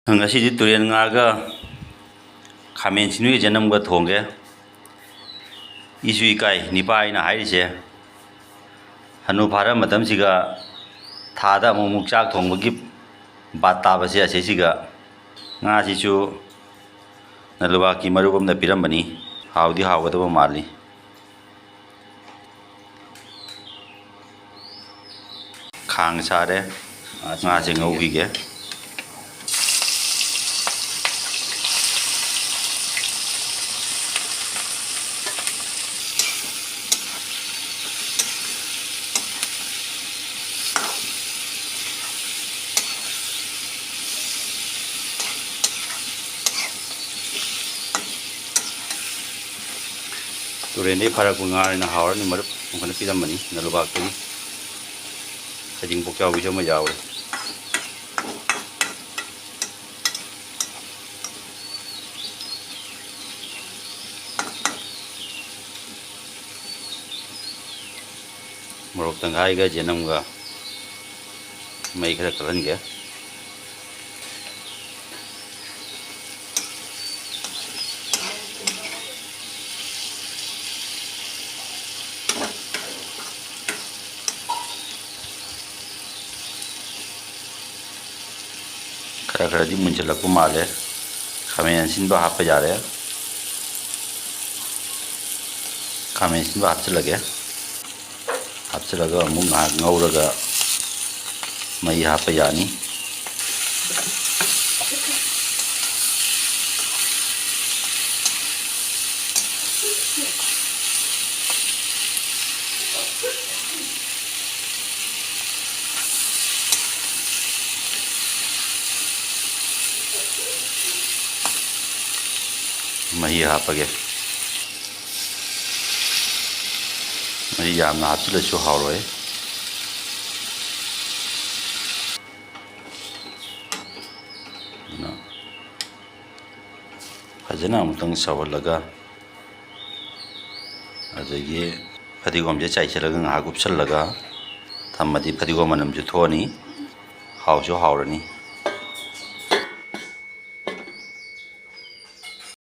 ngasi turen nga ga khamen sinui janam ga thongge isui kai nipai na hai se hanu phara matam siga thada mumuk chak thong gi bata ba se ase siga nga si chu naluba ki marubam na piram bani haudi hawada ba mali khang sare nga se ngau gi ge turende phara kungar na hawar ni marup ngana piram bani naluba ki sajing bokyaw bi jama yawe morok tangai ga jenam ga mai khara kalan ge खरा खरा दी मुंचलकु माले खामेन सिनबा हाप जा रहे खामेन सिनबा हापचलगे अमुक ना ngौरगा मई हाप यानी मही हापगे मही यामना हापचलसु हावरोय फजना अमुतंग सवलगा अदगी फदिगोमजे चाइचलगा ngha gupsallगा थम्मदि फदिगोम मनमजु थोनी हावजु हावरनी